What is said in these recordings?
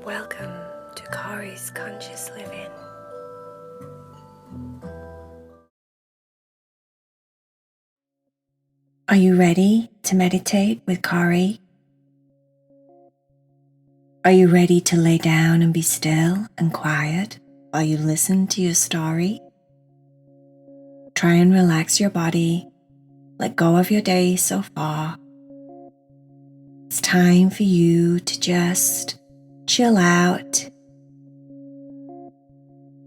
Welcome to Corys Conscious Living. Are you ready to meditate with Cory? Are you ready to lay down and be still and quiet while you listen to your story? Try and relax your body. Let go of your day so far. It's time for you to just chill out.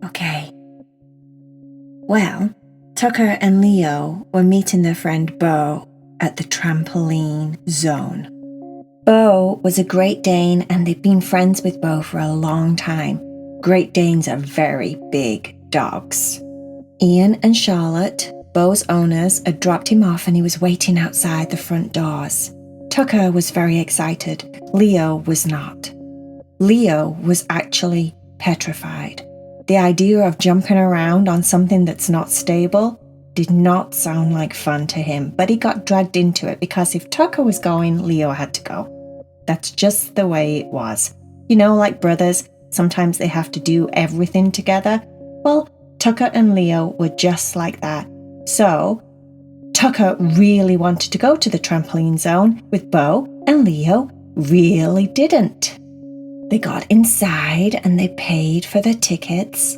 Okay. Well, Tucker and Leo were meeting their friend Bo at the Trampoline zone. Bo was a Great Dane and they'd been friends with Bo for a long time. Great Danes are very big dogs. Ian and Charlotte, Bo's owners, had dropped him off and he was waiting outside the front doors. Tucker was very excited. Leo was not. Leo was actually petrified. The idea of jumping around on something that's not stable did not sound like fun to him, but he got dragged into it because if Tucker was going, Leo had to go. That's just the way it was. You know, like brothers, sometimes they have to do everything together. Well, Tucker and Leo were just like that. So, Tucker really wanted to go to the trampoline zone with Bo, and Leo really didn't. They got inside and they paid for their tickets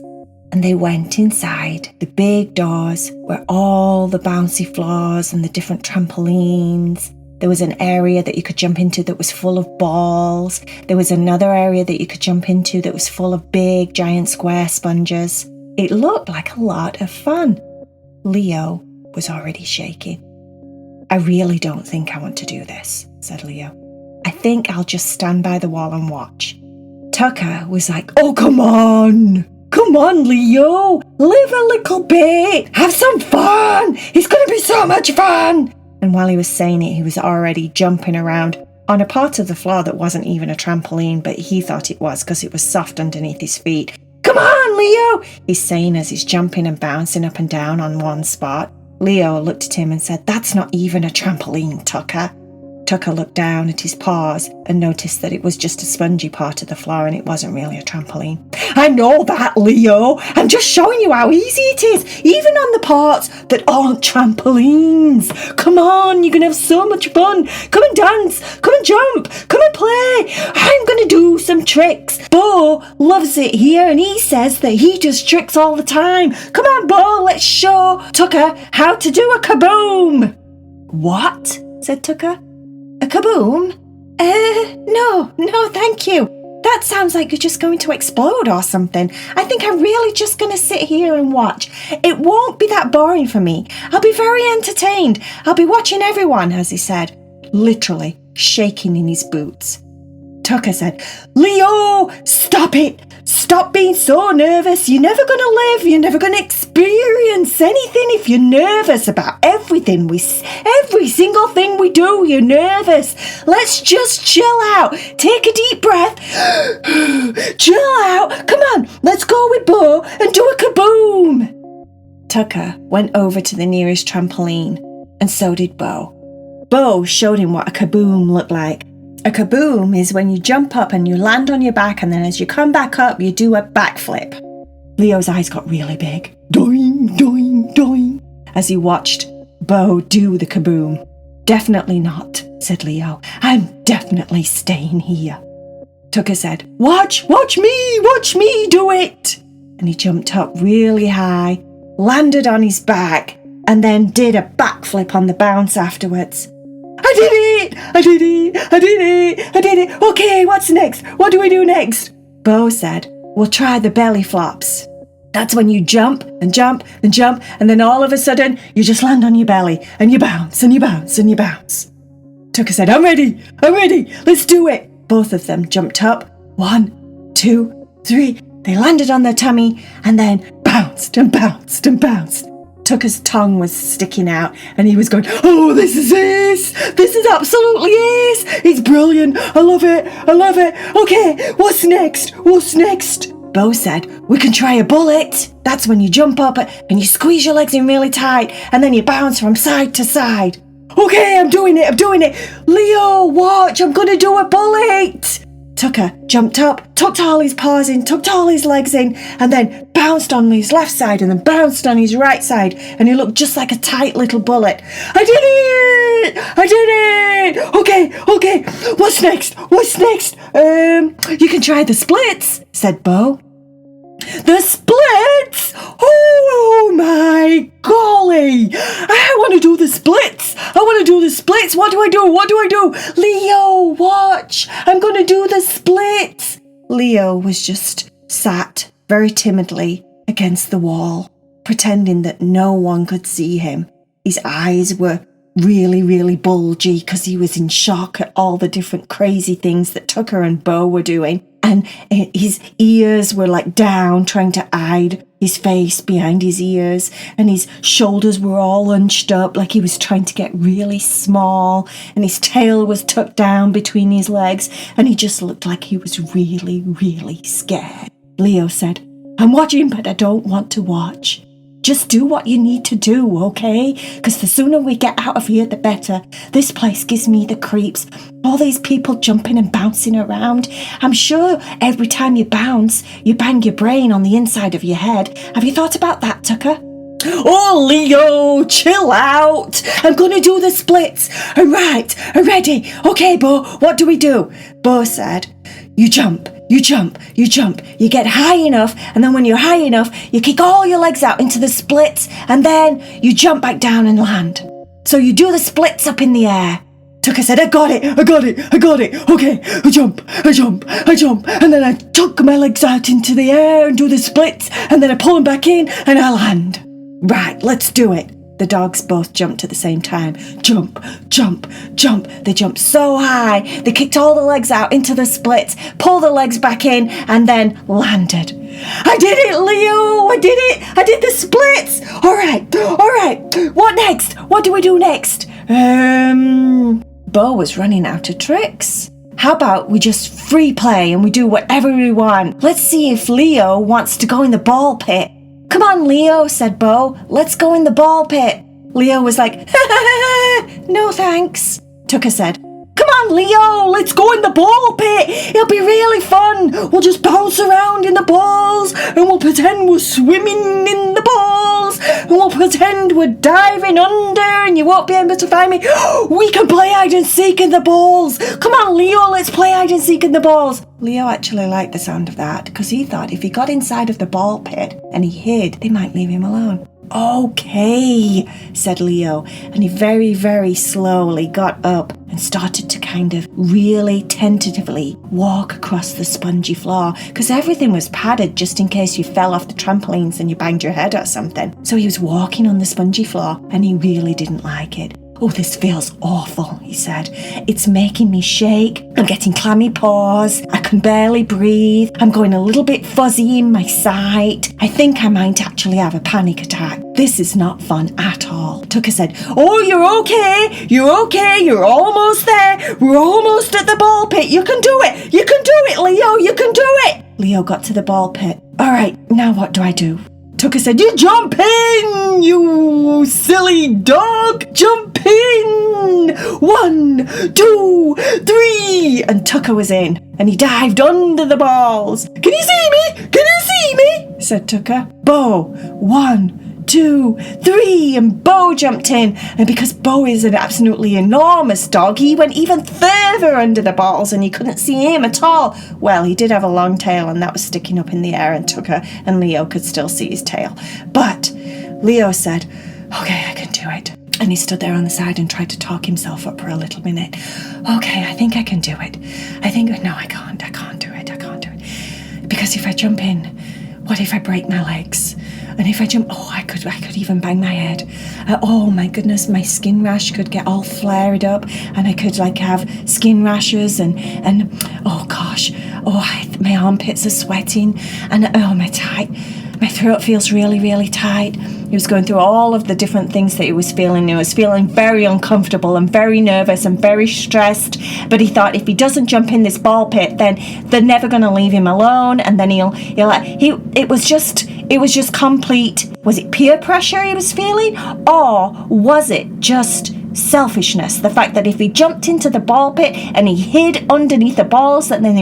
and they went inside the big doors where all the bouncy floors and the different trampolines. There was an area that you could jump into that was full of balls. There was another area that you could jump into that was full of big giant square sponges. It looked like a lot of fun. Leo was already shaking. I really don't think I want to do this, said Leo. I think I'll just stand by the wall and watch. Tucker was like, oh, come on, Leo, live a little bit, have some fun, it's going to be so much fun. And while he was saying it, he was already jumping around on a part of the floor that wasn't even a trampoline, but he thought it was because it was soft underneath his feet. Come on, Leo, he's saying as he's jumping and bouncing up and down on one spot. Leo looked at him and said, that's not even a trampoline, Tucker. Tucker looked down at his paws and noticed that it was just a spongy part of the floor and it wasn't really a trampoline. I know that, Leo. I'm just showing you how easy it is, even on the parts that aren't trampolines. Come on, you're going to have so much fun. Come and dance, come and jump, come and play. I'm going to do some tricks. Bo loves it here and he says that he does tricks all the time. Come on, Bo, let's show Tucker how to do a kaboom. What? Said Tucker. A kaboom? No, thank you. That sounds like you're just going to explode or something. I think I'm really just going to sit here and watch. It won't be that boring for me. I'll be very entertained. I'll be watching everyone, as he said, literally shaking in his boots. Tucker said, Leo, stop it. Stop being so nervous. You're never going to live. You're never going to experience anything if you're nervous about everything. Every single thing we do, you're nervous. Let's just chill out. Take a deep breath. Chill out. Come on, let's go with Bo and do a kaboom. Tucker went over to the nearest trampoline, and so did Bo. Bo showed him what a kaboom looked like. A kaboom is when you jump up and you land on your back and then as you come back up, you do a backflip. Leo's eyes got really big. Doing, doing, doing, as he watched Bo do the kaboom. Definitely not, said Leo. I'm definitely staying here. Tucker said, watch me do it. And he jumped up really high, landed on his back, and then did a backflip on the bounce afterwards. I did it. Okay, what's next? What do we do next? Bo said, we'll try the belly flops. That's when you jump and jump and jump, and then all of a sudden, you just land on your belly, and you bounce and you bounce and you bounce. Tucker said, I'm ready. Let's do it. Both of them jumped up. 1, 2, 3. They landed on their tummy, and then bounced and bounced and bounced. Tucker's tongue was sticking out and he was going, oh, this is ace. This is absolutely ace. It's brilliant. I love it. Okay, what's next? Bo said, we can try a bullet. That's when you jump up and you squeeze your legs in really tight and then you bounce from side to side. Okay, I'm doing it. Leo, watch, I'm going to do a bullet. Tucker jumped up, tucked all his paws in, tucked all his legs in, and then bounced on his left side and then bounced on his right side, and he looked just like a tight little bullet. I did it! I did it! Okay, what's next? You can try the splits, said Bo. The splits? Oh my golly! I want to do the splits! What do I do? Leo, watch! I'm going to do the splits! Leo was just sat very timidly against the wall, pretending that no one could see him. His eyes were really, really bulgy because he was in shock at all the different crazy things that Tucker and Bo were doing. And his ears were like down, trying to hide his face behind his ears. And his shoulders were all hunched up like he was trying to get really small. And his tail was tucked down between his legs. And he just looked like he was really, really scared. Leo said, I'm watching, but I don't want to watch. Just do what you need to do, okay? Because the sooner we get out of here, the better. This place gives me the creeps. All these people jumping and bouncing around. I'm sure every time you bounce, you bang your brain on the inside of your head. Have you thought about that, Tucker? Oh, Leo, chill out. I'm going to do the splits. All right, ready. Okay, Bo, what do we do? Bo said, you jump. You get high enough, and then when you're high enough, you kick all your legs out into the splits, and then you jump back down and land. So you do the splits up in the air. Tucker said, I got it. Okay, I jump, and then I tuck my legs out into the air and do the splits, and then I pull them back in, and I land. Right, let's do it. The dogs both jumped at the same time. Jump. They jumped so high. They kicked all the legs out into the splits, pulled the legs back in, and then landed. I did it, Leo! I did it! I did the splits! All right. What next? What do we do next? Bo was running out of tricks. How about we just free play and we do whatever we want? Let's see if Leo wants to go in the ball pit. Come on, Leo, said Bo. Let's go in the ball pit. Leo was like, no thanks. Tucker said, come on, Leo, let's go in the ball pit. It'll be really fun. We'll just bounce around in the balls and we'll pretend we're swimming in the balls and we'll pretend we're diving under and you won't be able to find me. We can play hide and seek in the balls. Come on, Leo, let's play hide and seek in the balls. Leo actually liked the sound of that because he thought if he got inside of the ball pit and he hid, they might leave him alone. Okay, said Leo, and he very, very slowly got up and started to kind of really tentatively walk across the spongy floor because everything was padded just in case you fell off the trampolines and you banged your head or something. So he was walking on the spongy floor and he really didn't like it. Oh, this feels awful, he said. It's making me shake. I'm getting clammy paws. I can barely breathe. I'm going a little bit fuzzy in my sight. I think I might actually have a panic attack. This is not fun at all. Tucker said, oh, you're okay. You're almost there. We're almost at the ball pit. You can do it, Leo. You can do it. Leo got to the ball pit. All right, now what do I do? Tucker said, you jump in, you silly dog. Jump in. 1, 2, 3. And Tucker was in. And he dived under the balls. Can you see me? Said Tucker. Bo. 1, 2, 3. And Bo jumped in. And because Bo is an absolutely enormous dog, he went even further under the balls and you couldn't see him at all. Well, he did have a long tail and that was sticking up in the air and Tucker and Leo could still see his tail. But Leo said, okay, I can do it. And he stood there on the side and tried to talk himself up for a little minute. Okay, I think I can do it. No, I can't do it. Because if I jump in, what if I break my legs? And if I jump, I could even bang my head. Oh my goodness, my skin rash could get all flared up and I could have skin rashes and oh gosh, my armpits are sweating and my throat feels really, really tight. He was going through all of the different things that he was feeling. He was feeling very uncomfortable and very nervous and very stressed. But he thought if he doesn't jump in this ball pit, then they're never going to leave him alone. And then it was just complete. Was it peer pressure he was feeling? Or was it just selfishness. The fact that if he jumped into the ball pit and he hid underneath the balls, that then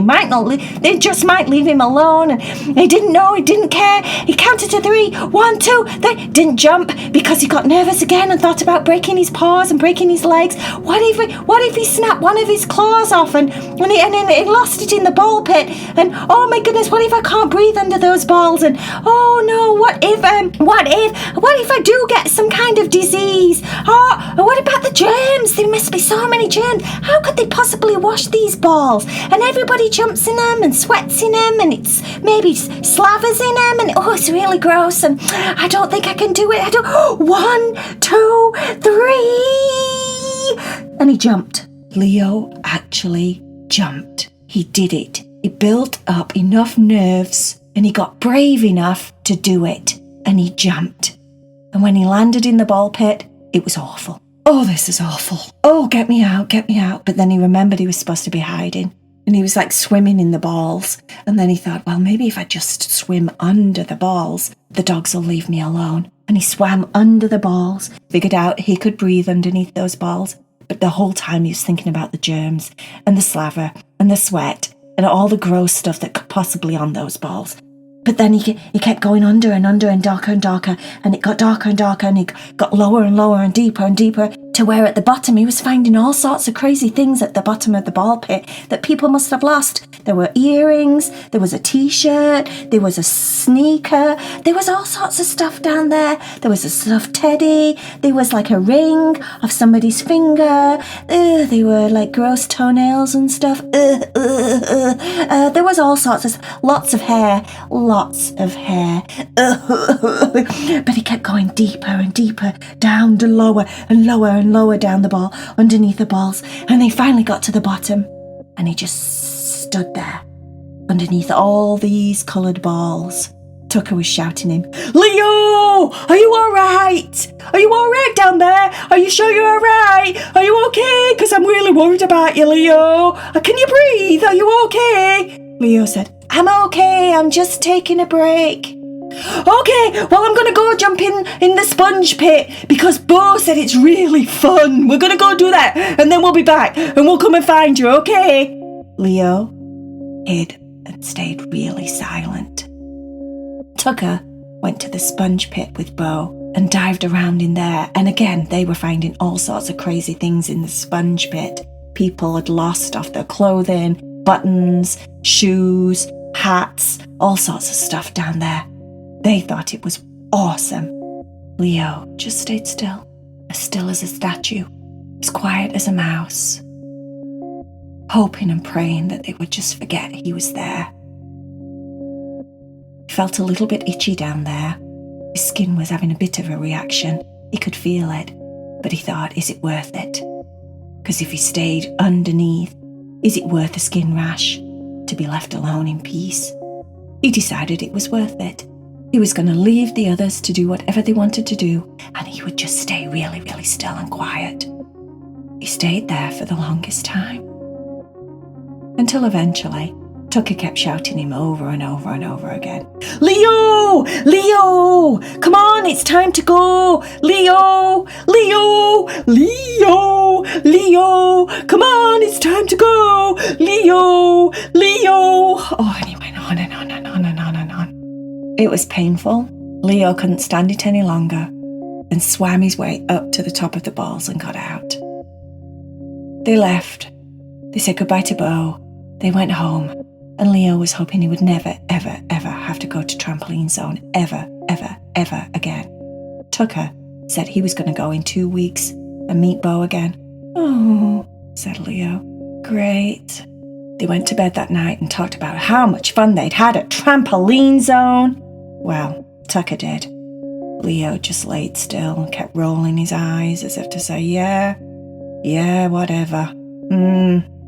they just might leave him alone. And he didn't know, he didn't care. He counted to 3, 1, 2, they didn't jump because he got nervous again and thought about breaking his paws and breaking his legs. What if he snapped one of his claws off and he lost it in the ball pit? And oh my goodness, what if I can't breathe under those balls? And oh no, what if I do get some kind of disease? Oh, what about the germs? There must be so many germs. How could they possibly wash these balls? And everybody jumps in them and sweats in them, and it's maybe slavers in them, and oh, it's really gross. And I don't think I can do it. 1, 2, 3, and he jumped. Leo actually jumped. He did it. He built up enough nerves, and he got brave enough to do it, and he jumped. And when he landed in the ball pit, it was awful. Oh, this is awful. Oh, get me out, get me out. But then he remembered he was supposed to be hiding, and he was like swimming in the balls. And then he thought, well, maybe if I just swim under the balls, the dogs will leave me alone. And he swam under the balls, figured out he could breathe underneath those balls. But the whole time he was thinking about the germs and the slaver and the sweat and all the gross stuff that could possibly on those balls. But then he kept going under and darker and darker, and it got darker and darker, and he got lower and lower and deeper to where at the bottom he was finding all sorts of crazy things at the bottom of the ball pit that people must have lost. There were earrings, there was a t-shirt, there was a sneaker, there was all sorts of stuff down there. There was a stuffed teddy, there was like a ring of somebody's finger, there were like gross toenails and stuff. There was all sorts of, lots of hair. But he kept going deeper and deeper, down to lower and lower and lower down the ball, underneath the balls, and they finally got to the bottom, and he just stood there underneath all these coloured balls. Tucker was shouting him, Leo, are you all right? Are you all right down there? Are you sure you're all right? Are you okay? Because I'm really worried about you, Leo. Can you breathe? Are you okay? Leo said, I'm okay, I'm just taking a break. Okay, well, I'm going to go jump in the sponge pit because Bo said it's really fun. We're going to go do that, and then we'll be back, and we'll come and find you, okay? Leo hid and stayed really silent. Tucker went to the sponge pit with Bo and dived around in there, and again, they were finding all sorts of crazy things in the sponge pit. People had lost off their clothing, buttons, shoes, hats, all sorts of stuff down there. They thought it was awesome. Leo just stayed still as a statue, as quiet as a mouse, hoping and praying that they would just forget he was there. He felt a little bit itchy down there. His skin was having a bit of a reaction. He could feel it, but he thought, is it worth it? Because if he stayed underneath, is it worth a skin rash to be left alone in peace? He decided it was worth it. He was going to leave the others to do whatever they wanted to do, and he would just stay really, really still and quiet. He stayed there for the longest time. Until eventually, Tucker kept shouting him over and over and over again. Leo! Leo! Come on, it's time to go! Leo! Leo! Leo! Leo! Come on, it's time to go! Leo! Leo! Oh, and he went on and on and on and on and on. It was painful. Leo couldn't stand it any longer and swam his way up to the top of the balls and got out. They left. They said goodbye to Bo. They went home, and Leo was hoping he would never, ever, ever have to go to Trampoline Zone ever, ever, ever again. Tucker said he was going to go in 2 weeks and meet Bo again. Oh, said Leo. Great. They went to bed that night and talked about how much fun they'd had at Trampoline Zone. Well, Tucker did. Leo just laid still and kept rolling his eyes as if to say, yeah, whatever.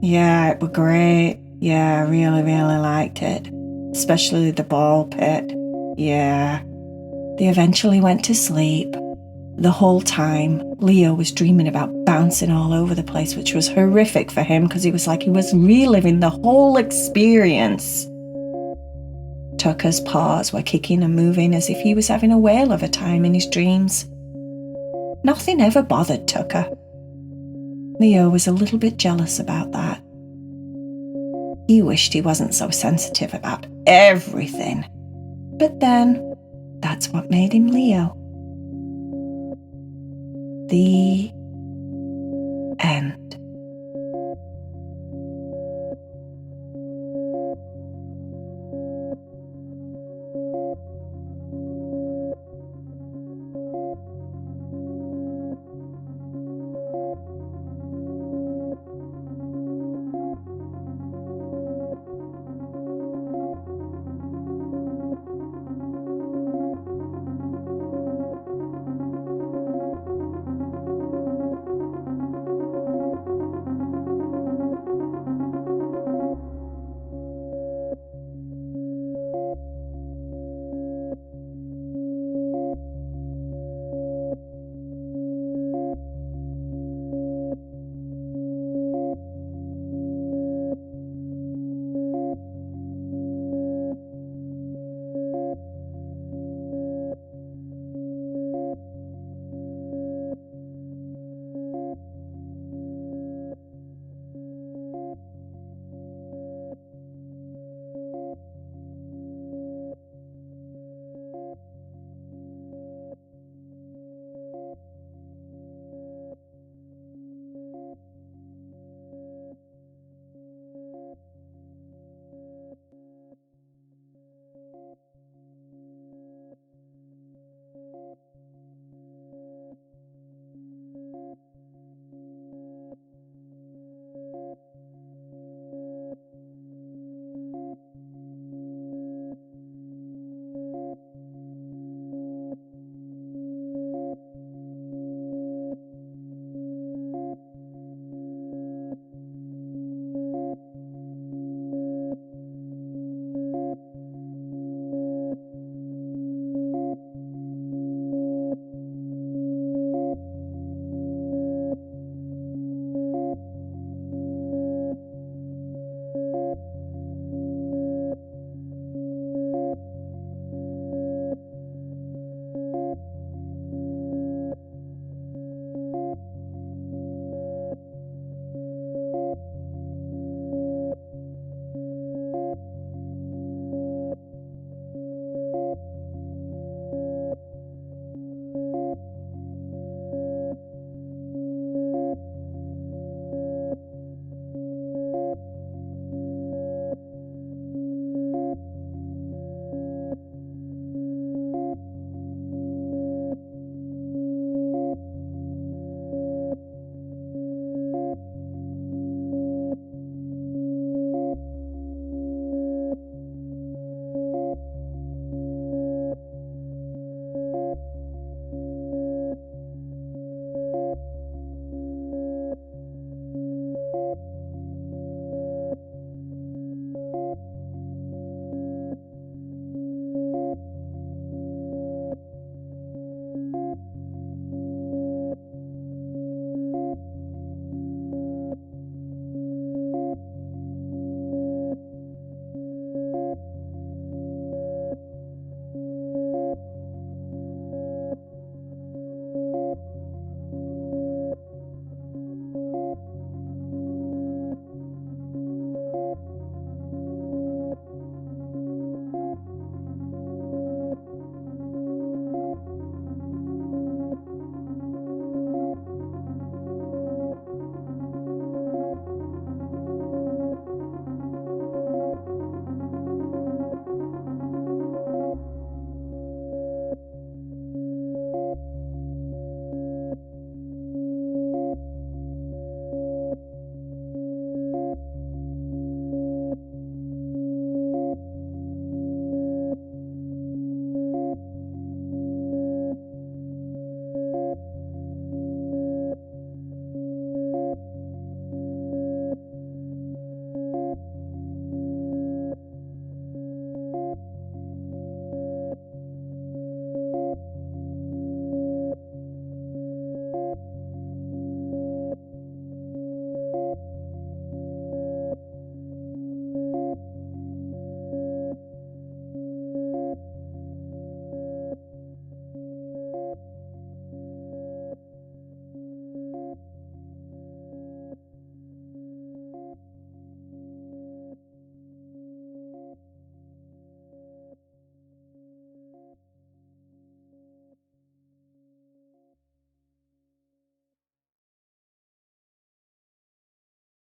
Yeah, it was great. Yeah, I really, really liked it. Especially the ball pit. Yeah. They eventually went to sleep. The whole time, Leo was dreaming about bouncing all over the place, which was horrific for him because he was like he was reliving the whole experience. Tucker's paws were kicking and moving as if he was having a whale of a time in his dreams. Nothing ever bothered Tucker. Leo was a little bit jealous about that. He wished he wasn't so sensitive about everything. But then, that's what made him Leo. The end.